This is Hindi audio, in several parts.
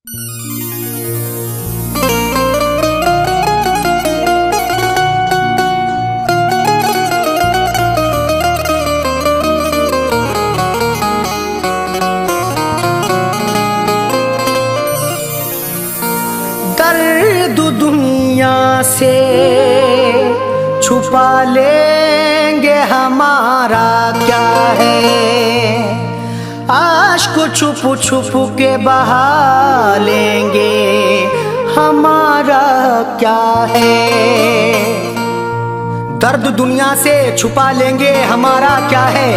दर्द दुनिया से छुपा लेंगे हमारा क्या है, आश्क छुप छुप के बहा लेंगे हमारा क्या है। दर्द दुनिया से छुपा लेंगे हमारा क्या है,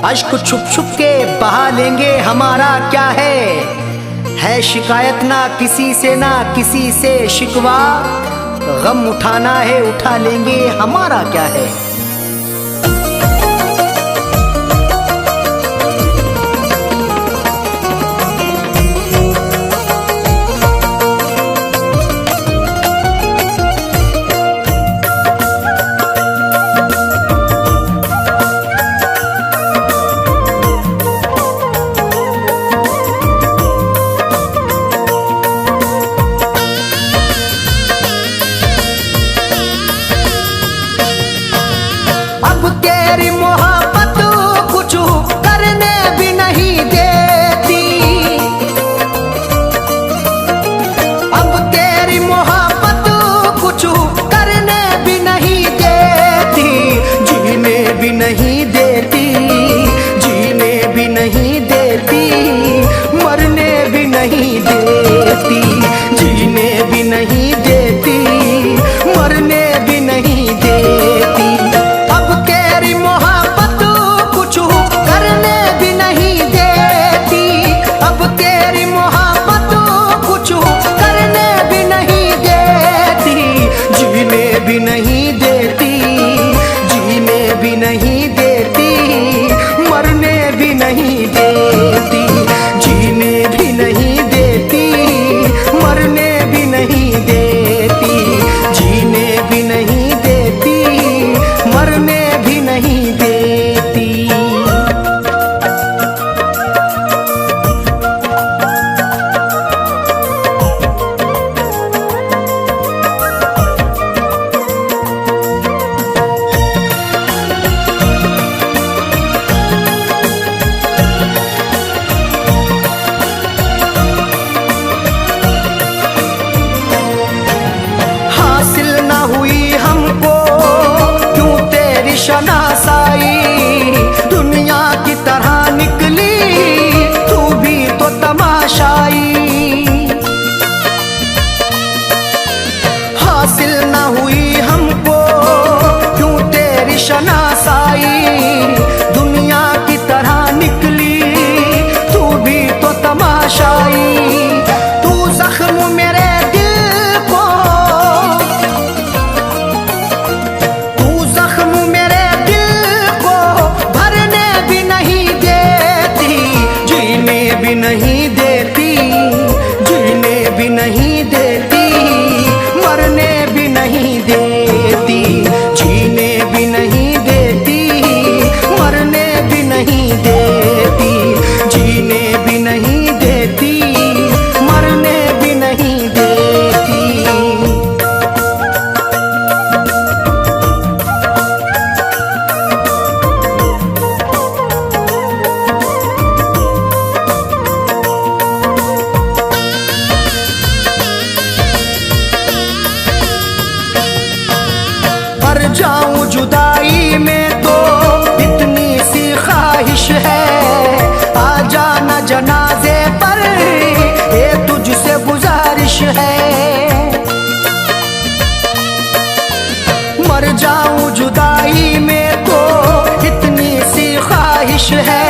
अश्क छुप छुप के बहा लेंगे हमारा क्या है शिकायत ना किसी से ना किसी से शिकवा, गम उठाना है उठा लेंगे हमारा क्या है। अब तेरी मोहब्बत कुछ करने भी नहीं देती, अब तेरी मोहब्बत कुछ करने भी नहीं देती, जीने भी नहीं देती, जीने भी नहीं देती, मरने भी नहीं देती, जीने भी नहीं देती, मरने भी नहीं देती। भी नहीं देती, जीने भी नहीं देती, मरने भी नहीं देती, जीने भी नहीं देती, मरने भी नहीं देती, जीने भी नहीं देती, मरने भी नहीं देती। शनासाई दुनिया की तरह निकली, तू भी तो तमाशाई, हासिल ना हुई हमको क्यों तेरी शनासाई, दुनिया की तरह निकली, तू भी तो तमाशाई। तू जख्म मेरे भी नहीं देती, जीने भी नहीं देती, मरने भी नहीं देती, जीने भी नहीं देती, मरने भी नहीं देती, जीने भी नहीं देती, मरने भी नहीं देती। जाऊं जुदाई में तो इतनी सी ख्वाहिश है, आ जाना जनाजे पर ये तुझसे गुजारिश है। मर जाऊं जुदाई में तो इतनी सी ख्वाहिश है,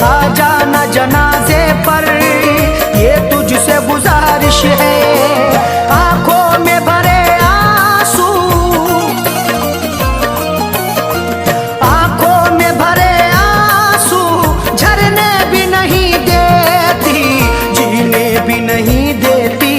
आ जाना जनाजे पर ये तुझसे गुजारिश है। आंखों में भरे नहीं देती,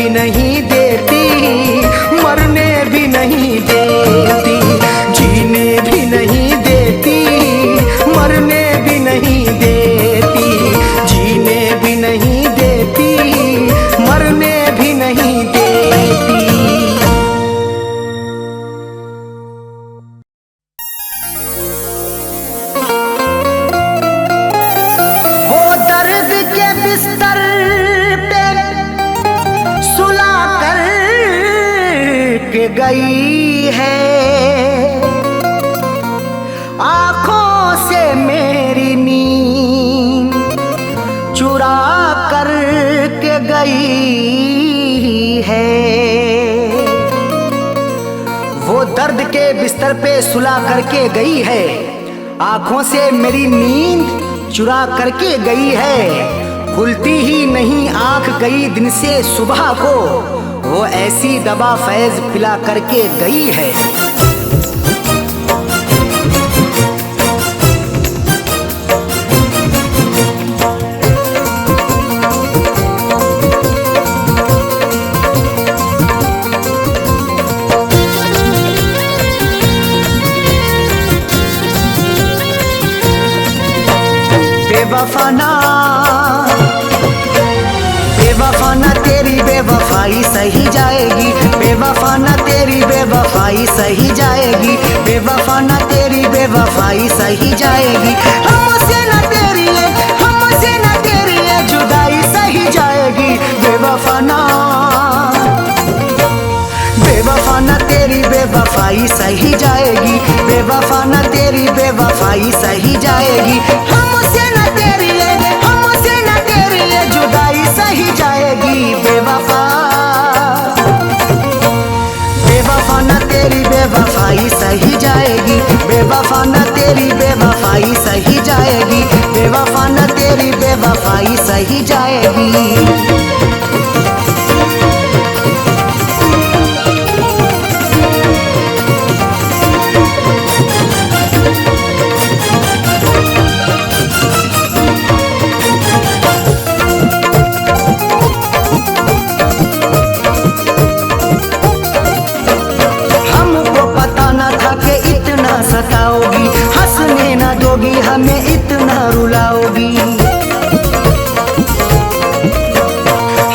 भी नहीं देती, मरने भी नहीं देती, जीने भी नहीं देती, मरने भी नहीं देती, जीने भी नहीं देती, मरने भी नहीं देती। वो दर्द के बिस्तर पे सुला कर के गई है, आंखों से मेरी नींद चुरा कर के गई है। वो दर्द के बिस्तर पे सुला करके गई है, आंखों से मेरी नींद चुरा करके गई है। खुलती ही नहीं आंख गई दिन से सुबह को, वो ऐसी दवा फैज पिला करके गई है। बेवफाना बेवफाना तेरी बेवफाई सही जाएगी, बेवफाना तेरी बेवफाई सही जाएगी, बेवफाना तेरी बेवफाई सही जाएगी। हमसे न तेरी है, हमसे न तेरी है जुदाई सही जाएगी। बेवफाना बेवफाना तेरी बेवफाई सही जाएगी, बेवफाना तेरी बेवफाई सही जाएगी। हमसे न तेरी है, हमसे न तेरी है जुदाई सही जाएगी। बेवफा बेवफाना तेरी बेवफाई सही जाएगी, बेवफाना तेरी बेवफाई सही जाएगी, बेवफाना तेरी बेवफाई सही जाएगी। सताओगी, हंसने न दोगी, हमें इतना रुलाओगी।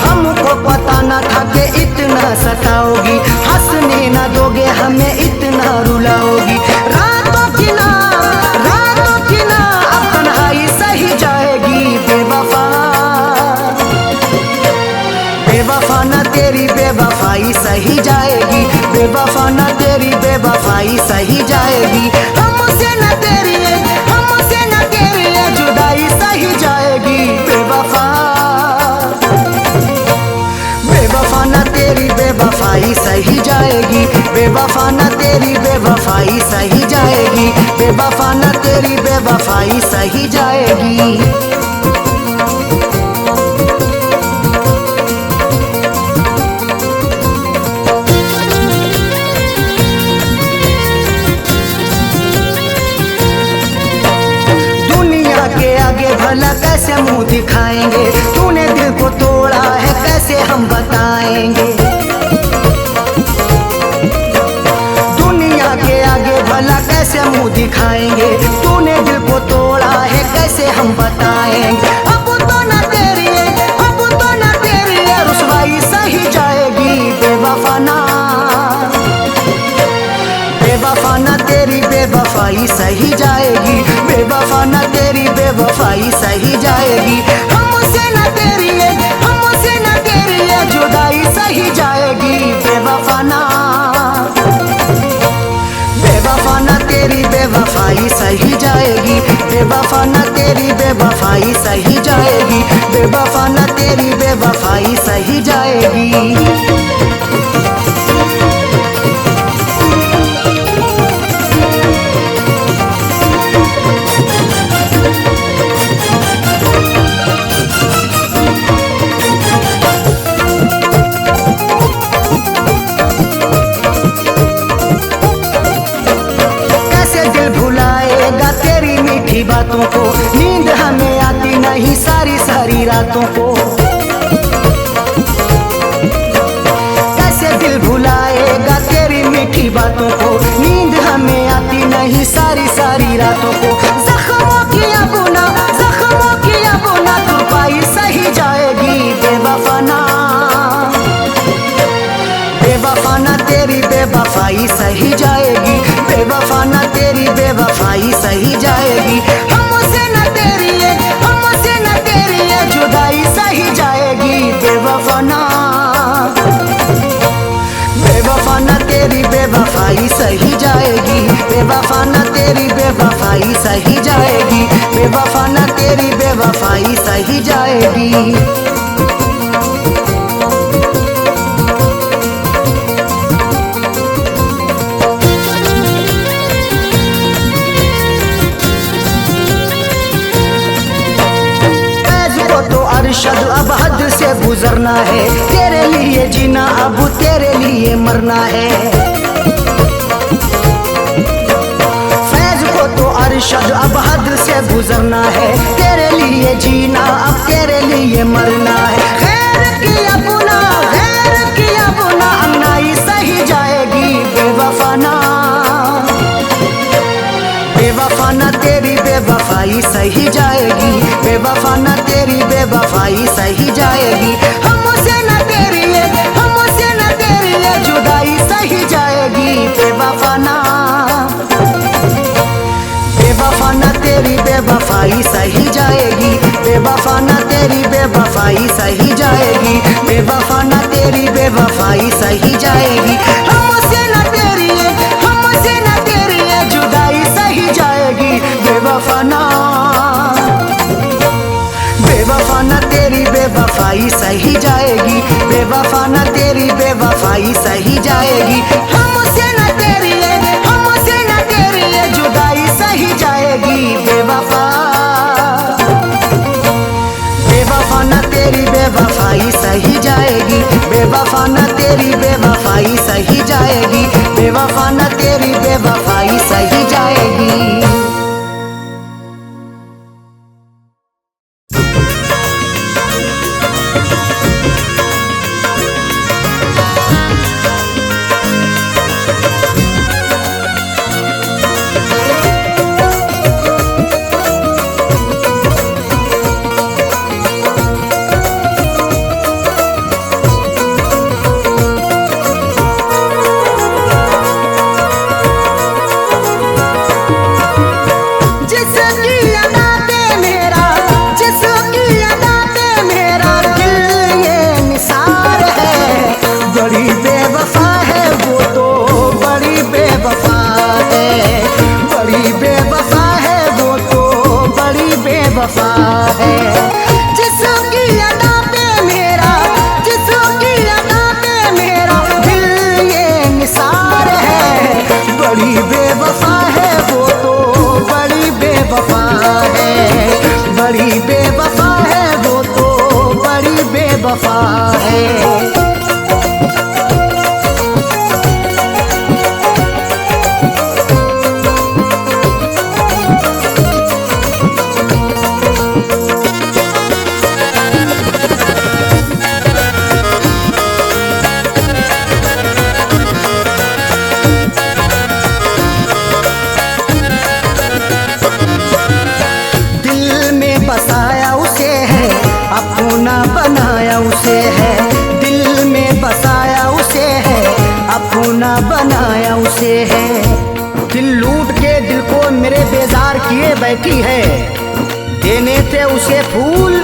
हमको पता न था कि इतना सताओगी, हंसने न दोगे, हमें इतना रुलाओगी। रातों की ना अब तन्हाई सही जाएगी। बेवफा बेवफाना तेरी बेवफाई सही जाएगी, बेवफाना तेरी बेवफाई सही जाएगी। हमसे न तेरी है, हमसे न तेरी है जुदाई सही जाएगी। बेवफा बेवफाना तेरी बेवफाई सही जाएगी, बेवफाना तेरी बेवफाई सही जाएगी, बेवफाना तेरी बेवफाई सही जाएगी। भला कैसे मुंह दिखाएंगे, तूने दिल को तोड़ा है कैसे हम बताएंगे। दुनिया के आगे भला कैसे मुंह दिखाएंगे, तूने दिल को तोड़ा है कैसे हम बताएंगे। अब तो न तेरी है, अब तो न तेरी है रुसवाई सही जाएगी। बेवफाना बेवफाना तेरी बेवफाई सही जाएगी, बेवफाना तेरी बेवफाई सही जाएगी। हमसे न तेरी है, हमसे न तेरी है जुदाई सही जाएगी। बेवफाना बेवफाना तेरी बेवफाई सही जाएगी, बेवफाना तेरी बेवफाई सही जाएगी, बेवफाना तेरी बेवफाई सही जाएगी। बातों को नींद हमें आती नहीं सारी सारी रातों को। बेवफाई सही जाएगी, बेवफा ना तेरी बेवफाई सही जाएगी। हमसे न तेरी ये, हमसे न तेरी ये जुदाई सही जाएगी, बेवफा ना, बेवफा ना तेरी बेवफाई सही जाएगी, बेवफा ना तेरी बेवफाई सही जाएगी, बेवफा ना तेरी बेवफाई सही जाएगी। अरशद अब हद से गुजरना है, तेरे लिए जीना अब तेरे लिए मरना है। फैज को तो अरशद अब हद से गुजरना है, तेरे लिए जीना अब तेरे लिए मरना है। खैर किया बुना, खैर किया बुना अन्नाई सही जाएगी, बेवफा ना, बेवफा ना तेरी बेवफाई सही जाएगी, बेवफा ना तेरी बेवफाई सही जाएगी। हमसे न तेरी ये, हमसे न तेरी ये जुदाई सही जाएगी, बेवफा ना, बेवफा ना तेरी बेवफाई सही जाएगी, बेवफा ना तेरी बेवफाई सही जाएगी, बेवफा ना तेरी बेवफाई सही जाएगी। हमसे न तेरी ये, हमसे न तेरी ये जुदाई सही जाएगी, बेवफा ना, बेवफा ना तेरी बेवफाई सही जाएगी, बेवफा ना तेरी बेवफाई सही जाएगी। हमसे न तेरी ये, हमसे न तेरी ये जुदाई सही जाएगी, बेवफा, बेवफा ना तेरी बेवफाई सही जाएगी, बेवफा ना तेरी बेवफाई सही जाएगी, बेवफा ना तेरी बेवफाई सही जाएगी। बड़ी बेवफा है वो तो, बड़ी बेवफा है। बसाया उसे है, अपना बनाया उसे है, दिल में बसाया उसे है, अपना बनाया उसे है। दिल लूट के दिल को मेरे बेजार किए बैठी है, देने थे उसे फूल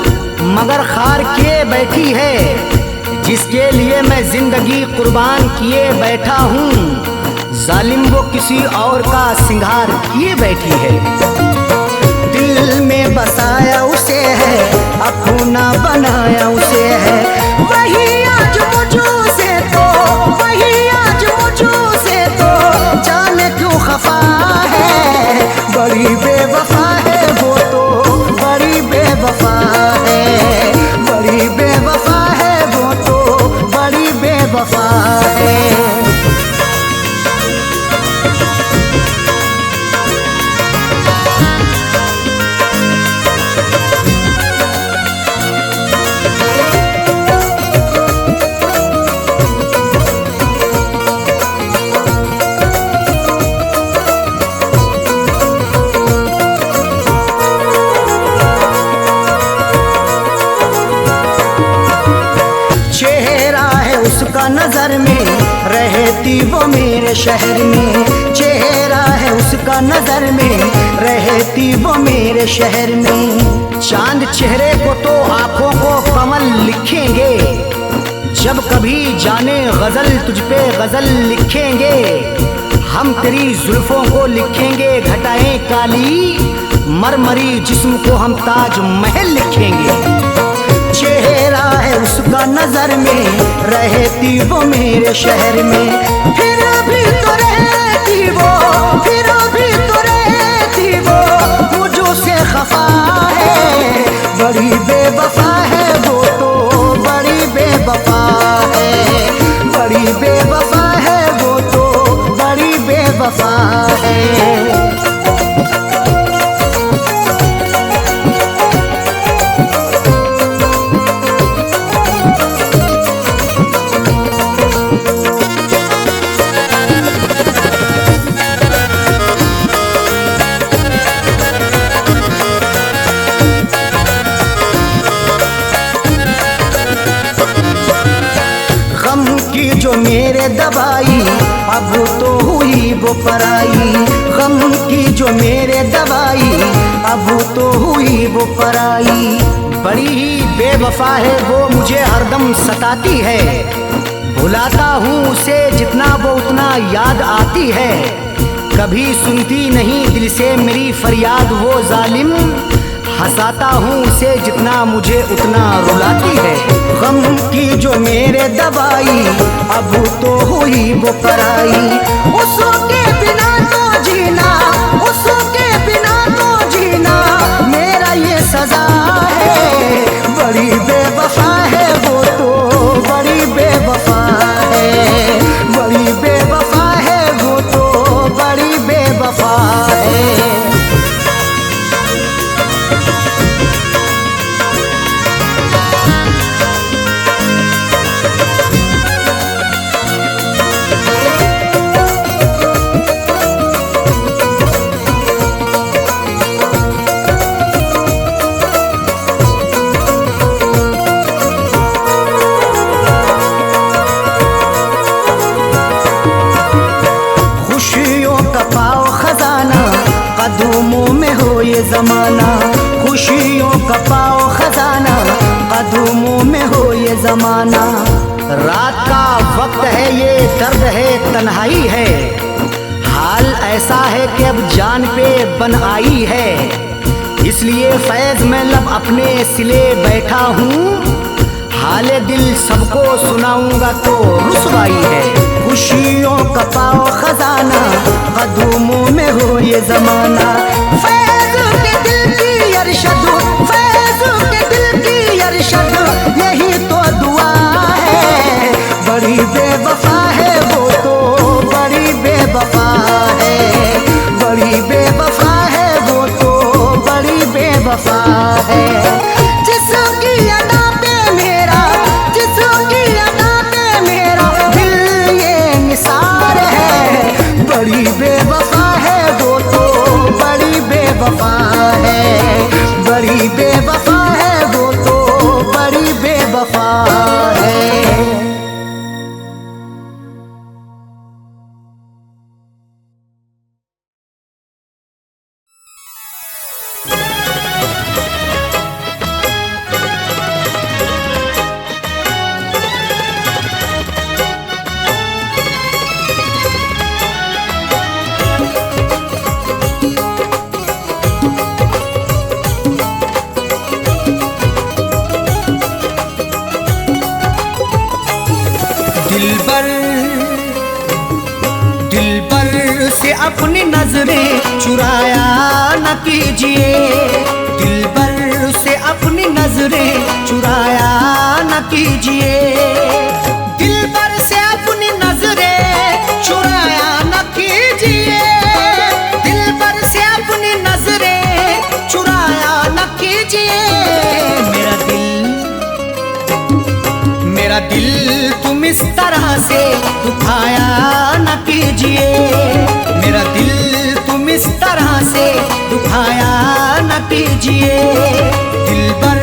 मगर खार किए बैठी है। जिसके लिए मैं जिंदगी कुर्बान किए बैठा हूँ, जालिम वो किसी और का सिंगार किए बैठी है। दिल में बसाया उसे है, अपना बनाया उसे है, वही आज मुझो से तो, वही आज मुझो से तो जाने क्यों खफा है। बड़ी बेवफा है वो तो, बड़ी बेवफा है, बड़ी बेवफा है वो तो, बड़ी बेवफा है। उसका नजर में, रहती वो मेरे शहर में। चेहरा है उसका नजर में, रहती वो मेरे शहर में। चांद चेहरे को तो आंखों को कमल लिखेंगे, जब कभी जाने गजल तुझ पे गजल लिखेंगे। हम तेरी जुल्फों को लिखेंगे घटाएं काली, मरमरी जिस्म को हम ताज महल लिखेंगे। चेहरा है उसका नजर में, रहती वो मेरे शहर में। फिर भी तो रहती वो, फिर भी तो रहती वो मुझो से खफा है। बड़ी बेवफा है वो तो, बड़ी बेवफा है। बड़ी बेवफा है वो तो, बड़ी बेवफा है। जो मेरे दवाई अब तो हुई वो पराई। गम की जो मेरे दवाई अब तो हुई वो पराई। बड़ी ही बेवफा है वो, मुझे हरदम सताती है। भुलाता हूँ उसे जितना वो उतना याद आती है। कभी सुनती नहीं दिल से मेरी फरियाद वो जालिम। हंसाता हूँ उसे जितना मुझे उतना रुलाती है। गम की जो मेरे दवाई अब तो हुई वो पराई। उसके बिना तो जीना, उसके बिना तो जीना मेरा ये सजा है। बड़ी बेवफा है वो तो, बड़ी बेवफा है। बड़ी बेवफा है वो तो, बड़ी बेवफा है। कदमों में हो ये जमाना, खुशियों का पाओ खजाना। कदमों में हो ये जमाना। रात का वक्त है, ये दर्द है, तन्हाई है। हाल ऐसा है कि अब जान पे बन आई है। इसलिए फैज में लब अपने सिले बैठा हूँ। हाले दिल सबको सुनाऊंगा तो रुसवाई है। खुशियों का पाओ खजाना, कदमों में हो ये जमाना। फैज के दिल की अरशद, फैज के दिल की अरशद, यही तो दुआ है। बड़ी बेवफा है वो तो, बड़ी बेवफा है। बड़ी बेवफा है वो तो, बड़ी बेवफा है। जिसकी अदा पे मेरा, जिसकी अदा पे मेरा दिल ये निसार है। बड़ी बेवफा है वो तो, बड़ी बेवफा है। बड़ी बेवफा है वो तो, बड़ी बेवफा है। दिलबर से अपनी नजरें चुराया न कीजिए। दिलबर से अपनी नजरें चुराया न कीजिए। दिलबर से अपनी नजरें चुराया न कीजिए। दिलबर से अपनी नजरें चुराया न कीजिए। मेरा दिल तुम इस तरह से दुखाया न कीजिए। मेरा दिल तुम इस तरह से दुखाया न कीजिए। दिलबर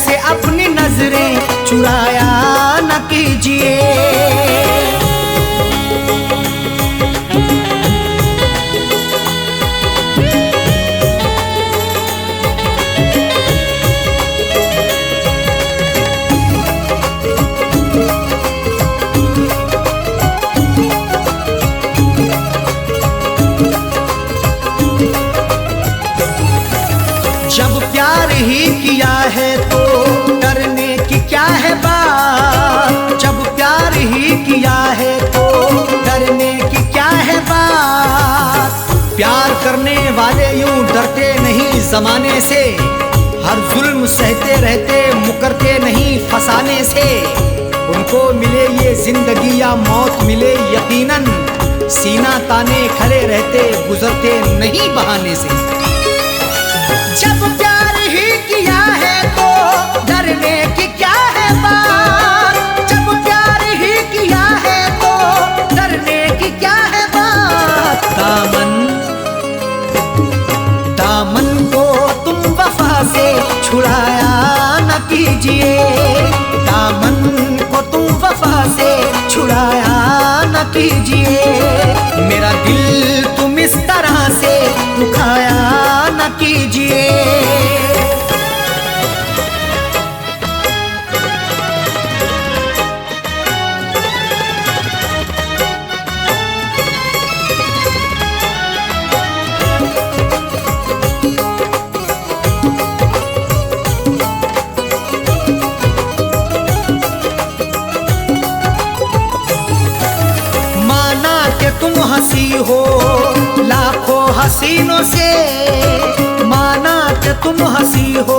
से अपनी नजरें चुराया न कीजिए। करने वाले यूं डरते नहीं जमाने से, हर जुल्म सहते रहते मुकरते नहीं फसाने से। उनको मिले ये जिंदगी या मौत मिले यकीनन, सीना ताने खड़े रहते गुजरते नहीं बहाने से। जब प्यार ही किया है तो डरने की क्या है बात, जब प्यार ही किया है तो डरने की क्या है बात। दामन को तुम वफा से छुड़ाया न कीजिए, दामन को तुम वफा से छुड़ाया न कीजिए। मेरा दिल तुम इस तरह से दुखाया न कीजिए। तुम हंसी हो लाखों हसीनों से, माना कि तुम हंसी हो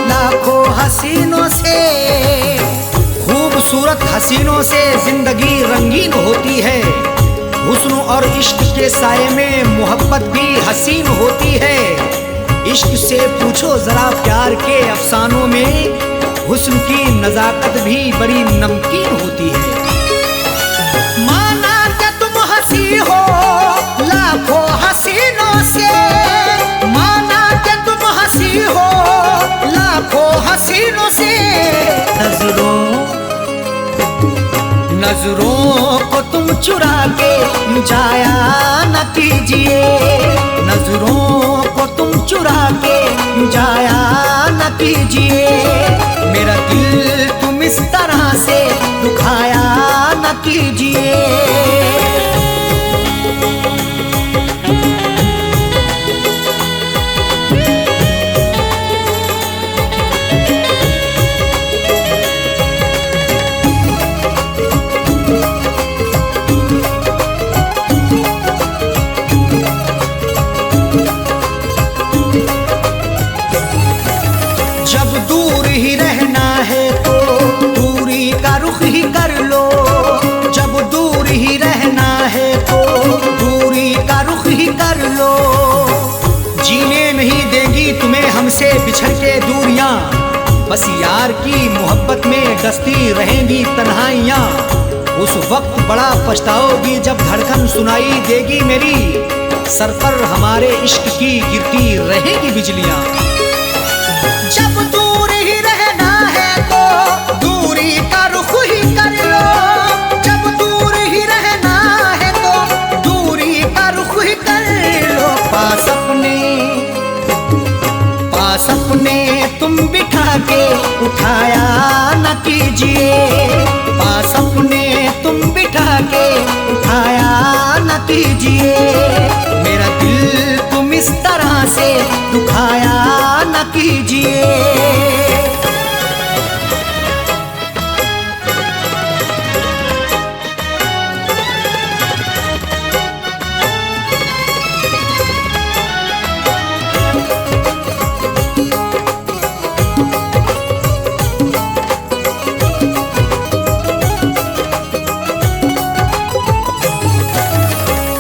लाखों हसीनों से। खूबसूरत हसीनों से जिंदगी रंगीन होती है, हुस्न और इश्क के साये में मोहब्बत भी हसीन होती है। इश्क से पूछो जरा प्यार के अफसानों में, हुस्न की नजाकत भी बड़ी नमकीन होती है। हो लाखों हसीनों से, माना कि तुम हंसी हो लाखों हसीनों से। नजरों को तुम चुरा के जाया न कीजिए, नजरों को तुम चुरा के जाया न कीजिए। मेरा दिल तुम इस तरह से दुखाया न कीजिए। जब दूर ही रहना है तो दूरी का रुख ही कर लो, जब दूर ही रहना है तो दूरी का रुख ही कर लो। जीने नहीं देगी तुम्हें हमसे बिछड़ के दूरियां, बस यार की मोहब्बत में डसती रहेंगी तन्हाइयां। उस वक्त बड़ा पछताओगी जब धड़कन सुनाई देगी मेरी, सर पर हमारे इश्क की गिरती रहेगी बिजलियां। जब दूर ही रहना है तो दूरी का रुख ही कर लो, जब दूर ही रहना है तो दूरी का रुख ही कर लो। पास अपने तुम बिठा के उठाया न कीजिए, पास अपने तुम बिठा के उठाया न कीजिए। मेरा दिल तुम इस तरह से दुखाया न कीजिए।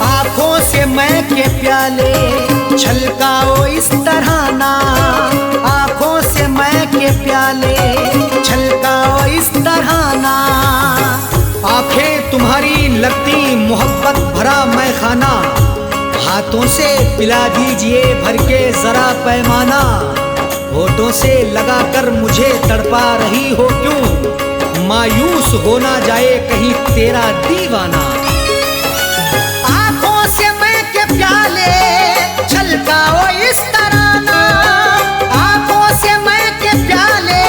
आँखों से मैं के प्याले छलकाओ इस तरह ना, आँखों से मैं के प्याले छलकाओ इस तरह ना। आँखें तुम्हारी लगती मोहब्बत भरा मैं खाना, हाथों से पिला दीजिए भर के जरा पैमाना। होठों से लगाकर मुझे तड़पा रही हो क्यों, मायूस हो ना जाए कहीं तेरा दीवाना। आँखों से मैं के प्याले छलकाओ इस तरह ना, आँखों से मैं के प्याले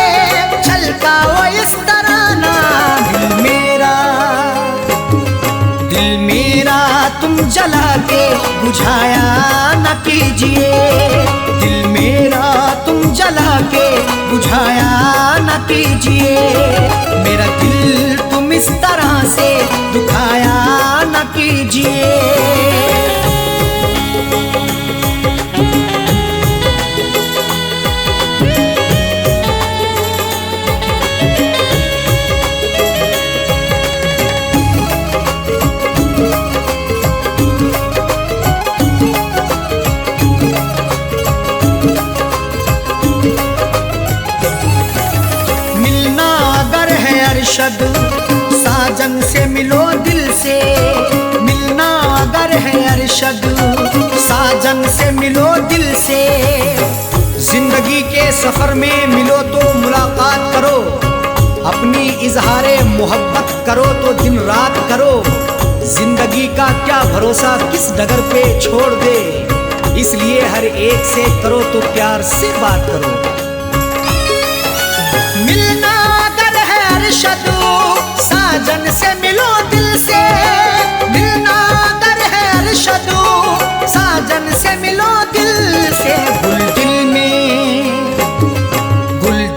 छलकाओ इस तरह ना। दिल मेरा तुम जला के बुझाया न कीजिए, दिल मेरा तुम जला के बुझाया न कीजिए। मेरा दिल तुम इस तरह से दुखाया न कीजिए। अरशद, साजन से मिलो दिल से, मिलना अगर है अरशद, साजन से मिलो दिल से। जिंदगी के सफर में मिलो तो मुलाकात करो, अपनी इजहारे मोहब्बत करो तो दिन रात करो। जिंदगी का क्या भरोसा किस डगर पे छोड़ दे, इसलिए हर एक से करो तो प्यार से बात करो। मिलना अगर है अरशद, साजन से मिलो दिल से, मिलना अगर है अरशद, साजन से मिलो दिल से। गुल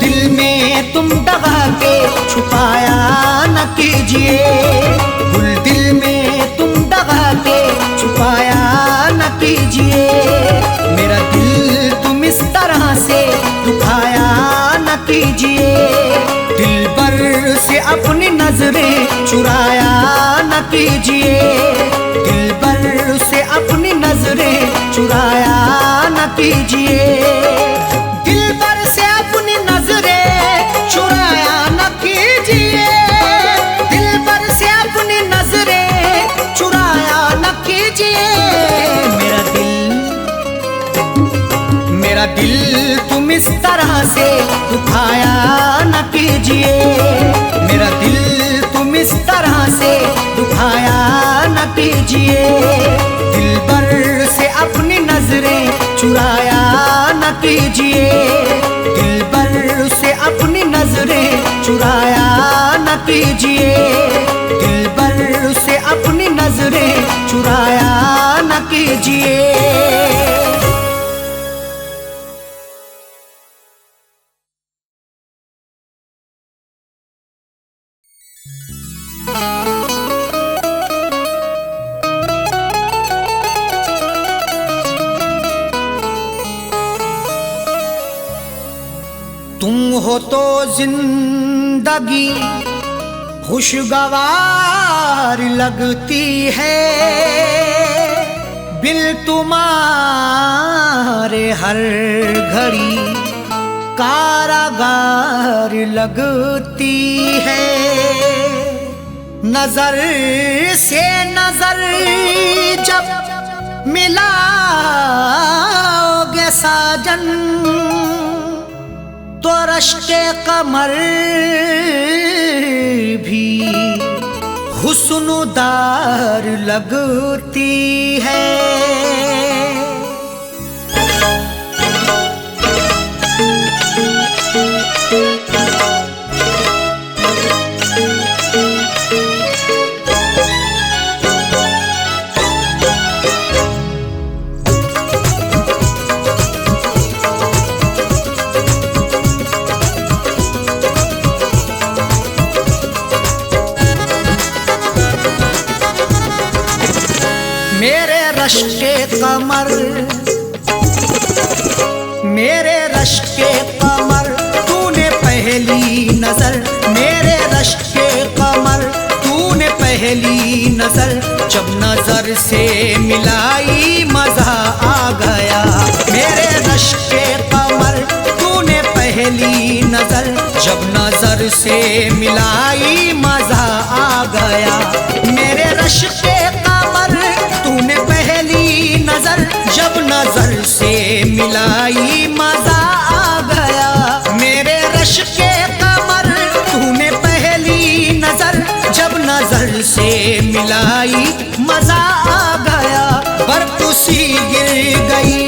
दिल में तुम दगा के छुपाया न कीजिए, गुल दिल में तुम दगा के छुपाया न कीजिए। मेरा दिल तुम इस तरह से दुखाया न कीजिए, दिल भर से अपनी नजरें चुराया न कीजिए, दिल भर से अपनी नजरें चुराया न कीजिए, दिल भर से अपनी नजरें चुराया न कीजिए, दिल भर से अपनी नजरें चुराया न कीजिए। मेरा दिल तुम इस तरह से दुखाया न कीजिए, मेरा दिल तुम इस तरह से दुखाया न कीजिए, दिल भर से अपनी नजरें चुराया न कीजिए, दिल भर से अपनी नजरें चुराया न कीजिए, दिल भर से अपनी नजरें चुराया न कीजिए। तुम हो तो जिंदगी खुशगवार लगती है, बिल तुम्हारे हर घड़ी कारागार लगती है। नजर से नजर जब मिलाओगे साजन, तो रश्के कमर भी हुस्नुदार लगती है। मेरे रश्के कमर, मेरे रश्के कमर तूने पहली नजर, मेरे रश्के कमर तूने पहली नजर, जब नजर से मिलाई मजा आ गया। मेरे रश्के कमर तूने पहली नजर, जब नजर से मिलाई मजा आ गया। मेरे रश्के कमर तूने पहली नजर, जब नजर से मिलाई मजा आ गया। मेरे रश्के कमर तूने पहली नजर, जब नजर से मिलाई मजा आ गया। बर्फ सी गिर गई,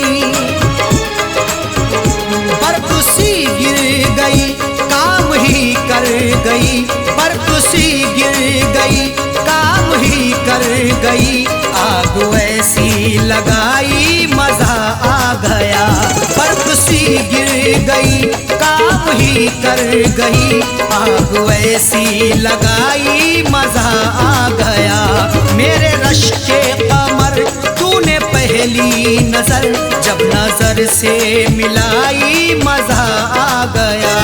बर्फ सी गिर गई, काम ही कर गई, बर्फ सी गिर गई, काम ही कर गई। आग ऐसी लगाई मजा आ गया, बर्फ सी गिर गई, काम ही कर गई। आग ऐसी लगाई मजा आ गया। मेरे रश्के कमर तूने पहली नजर, जब नजर से मिलाई मजा आ गया।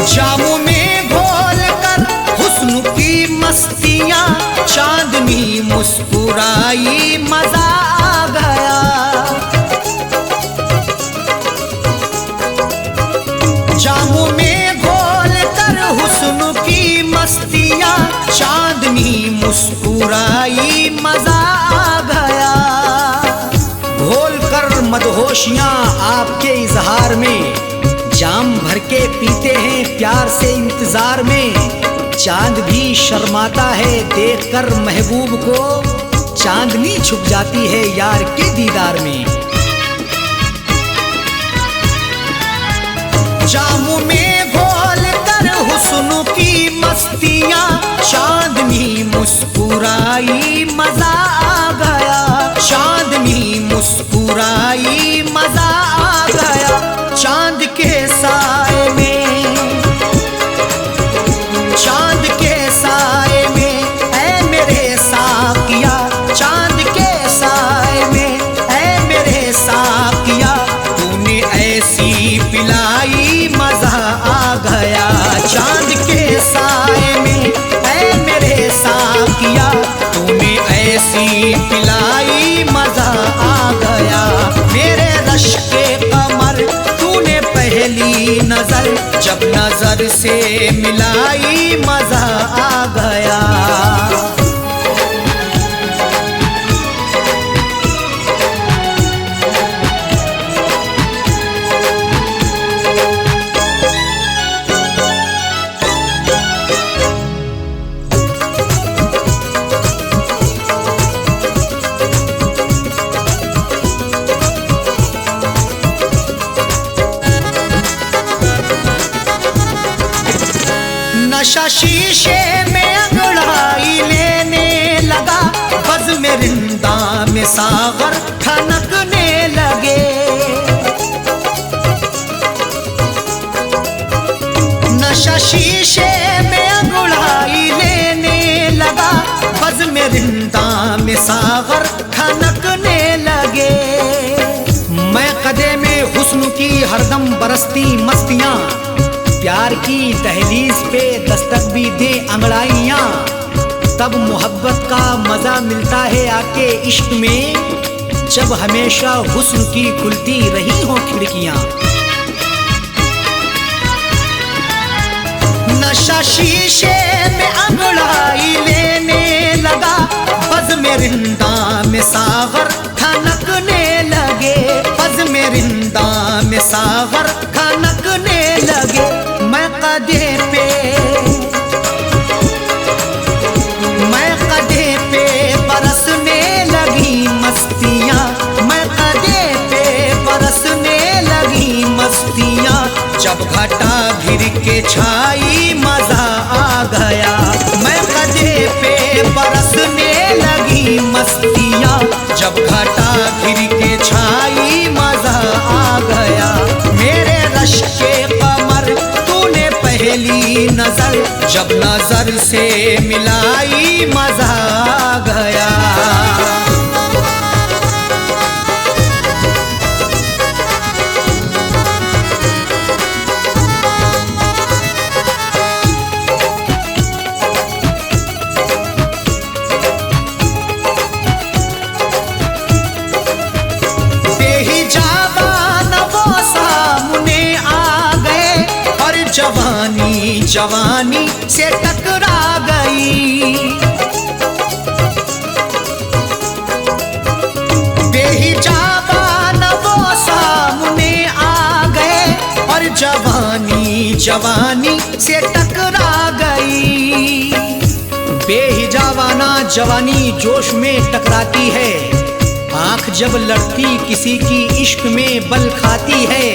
जामों में घोल कर हुस्न की मस्तियां, चांदनी मुस्कुराई मजा आ गया। जामों में घोल कर हुस्न की मस्तियां, चांदनी मुस्कुराई मजा आ गया। घोल कर मदहोशियां आपके इजहार में, जाम भर के पीते हैं प्यार से इंतजार में। चांद भी शर्माता है देखकर महबूब को, चांदनी छुप जाती है यार के दीदार में। जामों में घोल कर हुस्न की मस्तियां, चांदनी मुस्कुराई मजा आ गया। चांदनी मुस्कुराई मजा आ गया। चांद के साए में, चांद के साए में ऐ मेरे साकिया, चांद के साए में ऐ मेरे साकिया, तूने ऐसी पिलाई मजा आ गया। चांद के साए में ऐ मेरे साकिया, तूने ऐसी पिलाई मजा आ गया। मेरे रश के कमर तूने पहली नजर, जब नजर से मिलाई मजा आ गया। नशा शीशे में अंगड़ाई लेने लगा, बज़ में रिंदा में सागर ठनकने लगे। नशा शीशे में अंगड़ाई लेने लगा, बज़ में रिंदा में सागर ठनकने लगे। मैं कदे में हुस्न की हरदम बरसती मस्तियां, प्यार की दहलीज पे दस्तक भी दे अंगड़ाइयां, तब मोहब्बत का मजा मिलता है आके इश्क में, जब हमेशा हुस्न की खुलती रही हो खिड़कियां। नशा शीशे में अंगड़ाई लेने लगा, बज़ में रिंदा में सागर ठनकने लगे। बज़ में रिंदा में सागर ठनकने लगे। मैं कदे पे बरसने लगी मस्तियां, मैं कदे पे बरसने लगी मस्तियां, जब घटा घिर के छाई मजा आ गया। मैं कदे पे बरसने लगी मस्तियां, जब घटा घिर के छाई मजा आ गया। मेरे रश के कमर तूने पहली नजर, जब नजर से मिलाई मजा आ गया। जवानी जवानी से टकरा गई, बेहिजाबान वो सामने आ गए, और जवानी जवानी से टकरा गई। बेहिजाबाना जवानी जोश में टकराती है, आंख जब लड़ती किसी की इश्क में बल खाती है।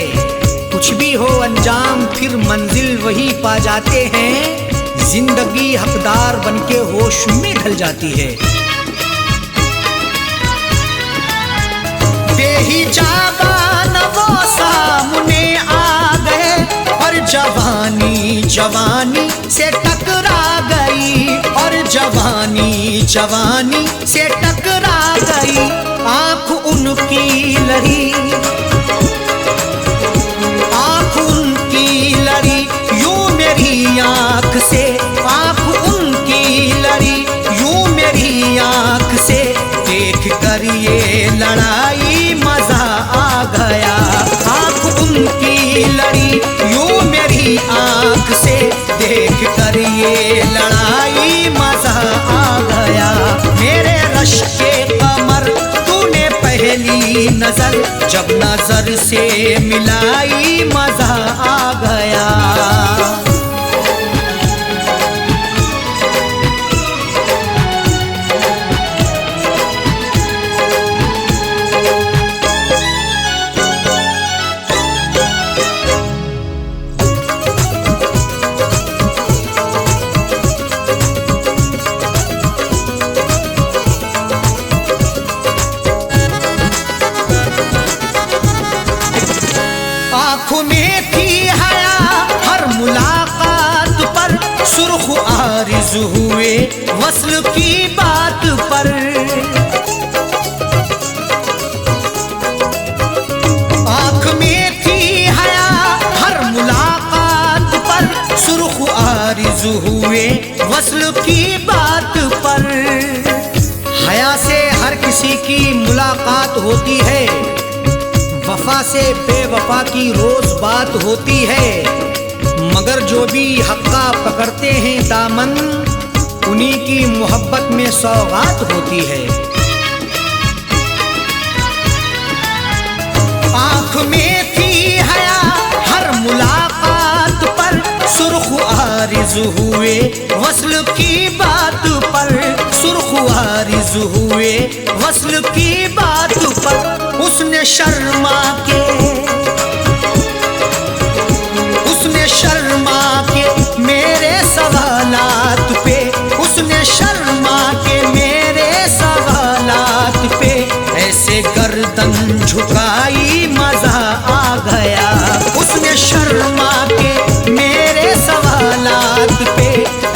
कुछ भी हो अंजाम फिर मंजिल वही पा जाते हैं, जिंदगी हकदार बनके होश में ढल जाती है। बेहिजाबान वो सामने आ गए, और जवानी जवानी से टकरा गई, और जवानी जवानी से टकरा गई। आंख उनकी लड़ी, आंख उनकी लड़ी, यूं मेरी आंख से आंख उनकी लड़ी, यूं मेरी आंख से देख कर ये लड़ाई मजा आ गया। आंख उनकी लड़ी, यूं मेरी आंख से देख कर ये लड़ाई मजा आ गया। मेरे रश के कमर तूने पहली नजर जब नजर से मिलाई मजा आ गया। आँखों में थी हया हर मुलाकात पर, सुर्ख आरिज़ हुए वस्ल की बात पर। आँख में थी हया हर मुलाकात पर, सुर्ख आरिज़ हुए वस्ल की बात पर। हया से हर किसी की मुलाकात होती है, वफा से बेवफा की रोज बात होती है, मगर जो भी हक्का पकड़ते हैं दामन, उन्हीं की मोहब्बत में सौगात होती है। आँख में थी हया हर मुलाकात पर, सुर्ख आरिज़ हुए वस्ल की बात पर, सुर्ख आरिज़ हुए वस्ल की बात पर। उसने शर्मा के मेरे सवालात पे, उसने शर्मा के मेरे सवालात पे ऐसे गर्दन झुकाई मजा आ गया। उसने शर्मा के मेरे सवालात पे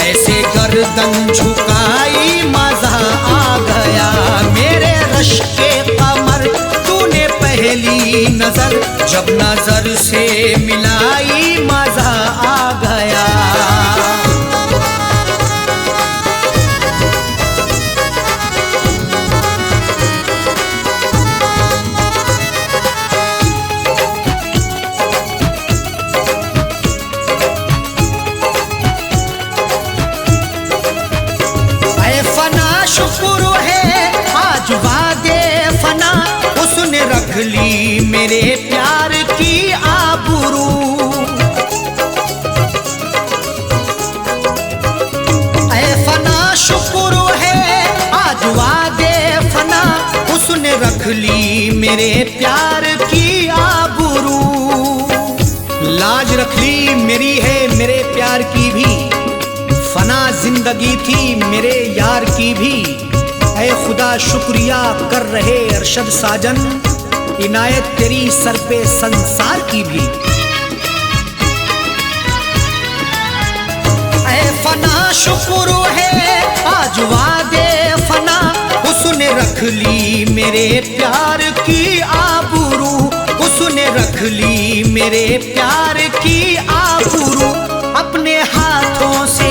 ऐसे गर्दन झुकाई मजा आ गया। मेरे रश के कमर तूने पहली नजर जब नजर से मिलाई मजा आ गया। ऐ फना शुक्र है आज वादे फना, उसने रख ली मेरे प्यार की आबरू। ऐ फना शुक्र है आज वादे फना, उसने रख ली मेरे प्यार की आबरू। लाज रख ली मेरी है मेरे प्यार की भी, फना जिंदगी थी मेरे यार की भी। ऐ खुदा शुक्रिया कर रहे अरशद साजन, इनायत तेरी सर पे संसार की भी। ऐ फना शुक्र है आज वादे फना, उसने रख ली मेरे प्यार की आबरू, उसने रख ली मेरे प्यार की आबरू। अपने हाथों से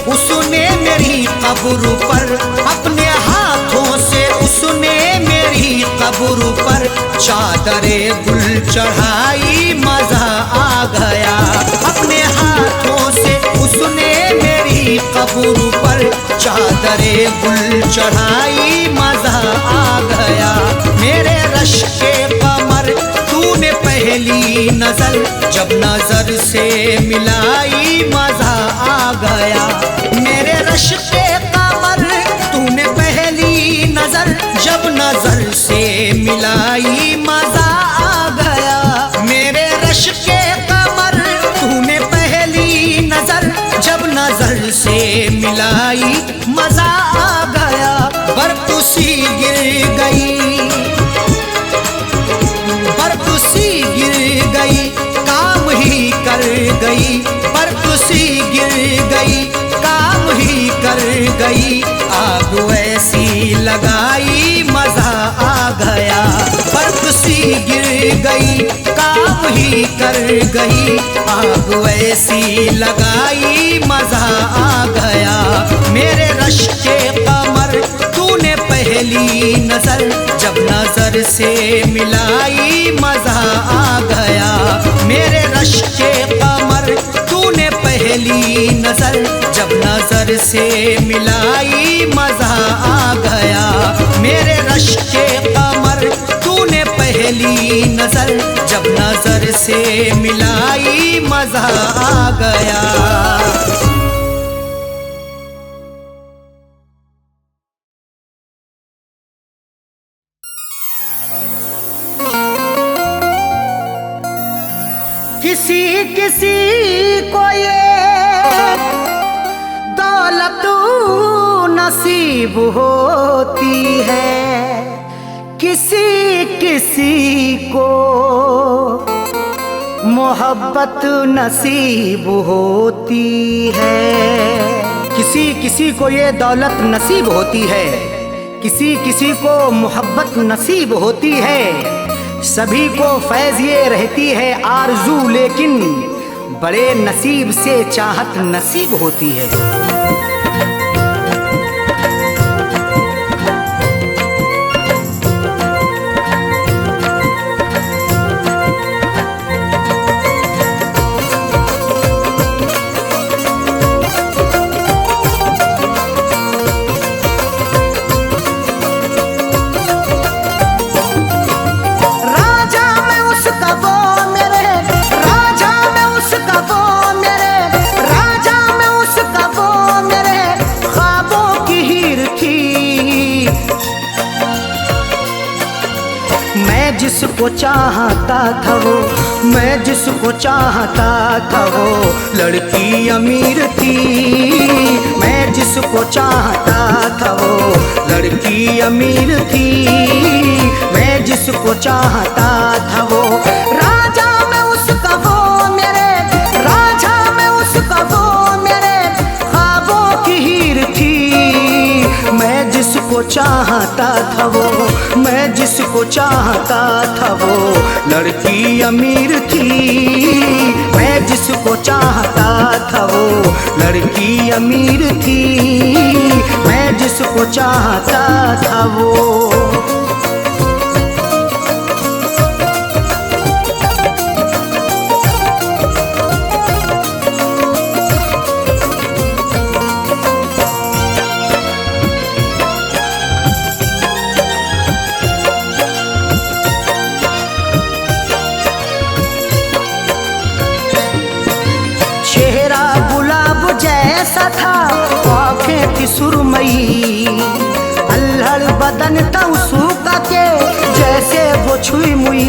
उसने मेरी कब्र पर, अपने हाथों से उसने मेरी कब्र पर चादरे गुल चढ़ाई मजा आ गया। अपने हाथों से उसने मेरी कब्र पर चादरे गुल चढ़ाई मजा आ गया। मेरे रश के कमर तूने पहली नजर जब नजर से मिलाई मजा आ गया। मेरे रश के कमर तूने पहली नजर जब नजर से मिलाई मजा आ गया। मेरे रश के कमर तूने पहली नजर जब नजर से मिलाई मजा आ गया। बरकुसी गिर गई, बरकुसी गिर गई, काम ही कर गई, बरकुसी गिर गई, काम ही कर गई। आग ऐसी लगाई मजा आ गया, बरकुसी गिर गई, काम कर गई, आग वैसी लगाई मजा आ गया। मेरे रश के कमर तूने पहली नजर जब नजर से मिलाई मजा आ गया। मेरे रश के कमर तूने पहली नजर जब नजर से मिलाई मजा आ गया। मेरे रश के कमर तूने पहली नजर जब नजर से मिलाई मजा आ गया। किसी किसी को ये दौलत नसीब होती है, किसी किसी को मोहब्बत नसीब होती है। किसी किसी को ये दौलत नसीब होती है, किसी किसी को मोहब्बत नसीब होती है। सभी को फैज़ ये रहती है आरज़ू, लेकिन बड़े नसीब से चाहत नसीब होती है। जिसको चाहता था वो, मैं जिसको चाहता था वो लड़की अमीर थी। मैं जिसको चाहता था वो लड़की अमीर थी। मैं जिसको चाहता था वो राजा में उसका वो मेरे, राजा में उसका वो मेरे ख्वाबों की हीर थी। मैं जिसको चाहता था वो, मैं जिसको चाहता था वो लड़की अमीर थी। मैं जिसको चाहता था वो लड़की अमीर थी। मैं जिसको चाहता था वो। जैसा था आँखें थी सुरमई, अल्हड़ बदन था उसका के जैसे वो छुई मुई।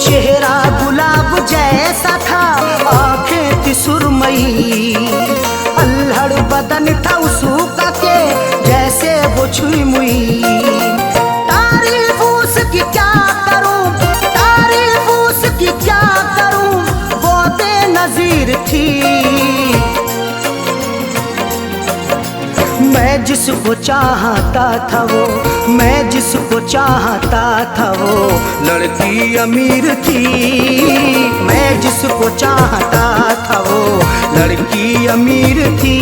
चेहरा गुलाब जैसा था आँखें थी सुरमई, अल्हड़ बदन था उसका के जैसे वो छुई मुई। तारीफ उसकी क्या करूं, तारीफ उसकी क्या करूं, वो बेनज़ीर थी। मैं जिसको चाहता था वो, मैं जिसको चाहता था वो लड़की अमीर थी। मैं जिसको चाहता था वो लड़की अमीर थी।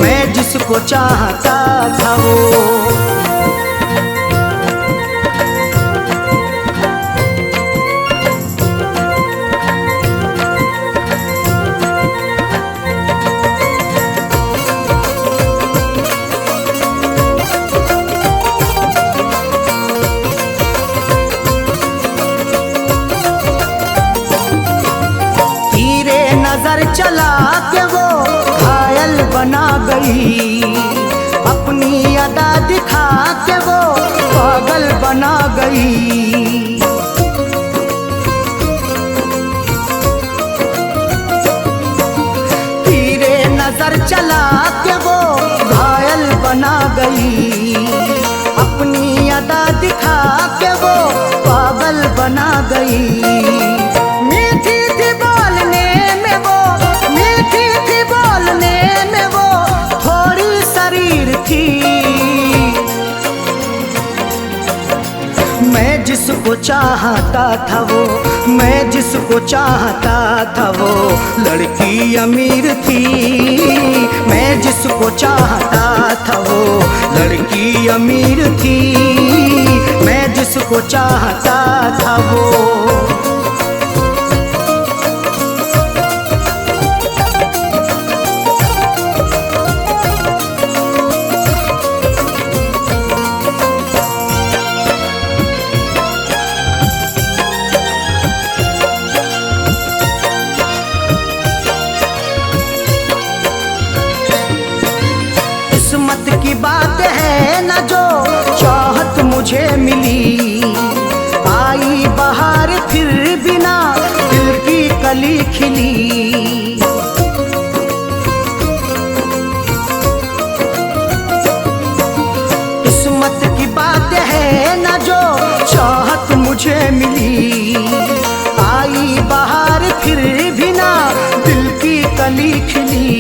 मैं जिसको चाहता था वो। नजर चला के वो घायल बना गई, अपनी अदा दिखा के वो पागल बना गई। तीरे नजर चला के वो घायल बना गई, अपनी अदा दिखा के वो पागल बना गई। मीठी थी बोलने में वो, मीठी थी बोलने में वो, थोड़ी शरीर थी। जिसको चाहता था वो, मैं जिसको चाहता था वो लड़की अमीर थी। मैं जिसको चाहता था वो लड़की अमीर थी। मैं जिसको चाहता था वो। किस्मत की बात है न जो चाहत मुझे मिली। आई बहार फिर बिना दिल की कली खिली। किस्मत की बात है न जो चाहत मुझे मिली। आई बहार फिर बिना दिल की कली खिली।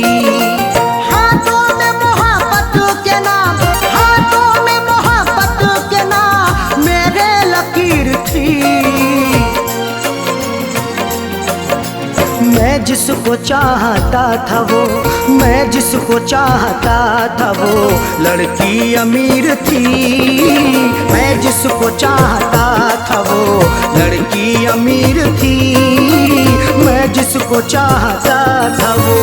मैं जिसको चाहता था वो, मैं जिसको चाहता था वो लड़की अमीर थी। मैं जिसको चाहता था वो लड़की अमीर थी। मैं जिसको चाहता था वो।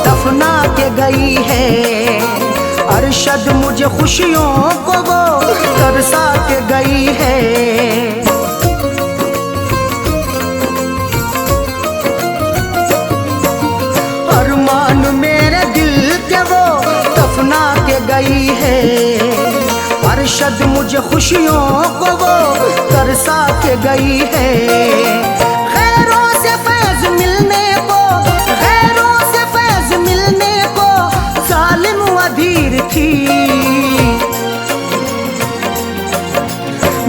दफना के गई है अरशद मुझे खुशियों को वो तरसा के गई है। अरमान मेरे दिल के वो दफना के गई है। अरशद मुझे खुशियों को वो तरसा के गई है। खैरों से फैज मिलने को, थी।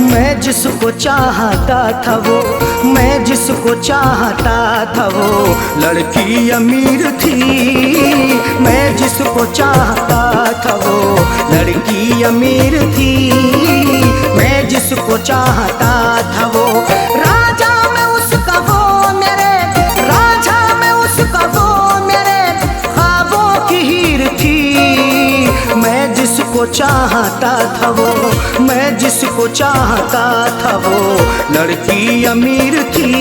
मैं जिसको चाहता था वो, मैं जिसको चाहता था वो लड़की अमीर थी। मैं जिसको चाहता था वो लड़की अमीर थी। मैं जिसको चाहता था वो राजा मैं उसका वो मेरे, राजा मैं उसका वो मेरे ख्वाबों की हीर थी। मैं जिसको चाहता था वो, मैं जिसको चाहता था वो लड़की अमीर थी।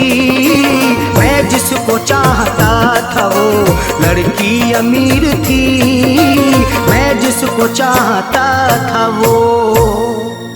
मैं जिसको चाहता था वो लड़की अमीर थी। मैं जिसको चाहता था वो।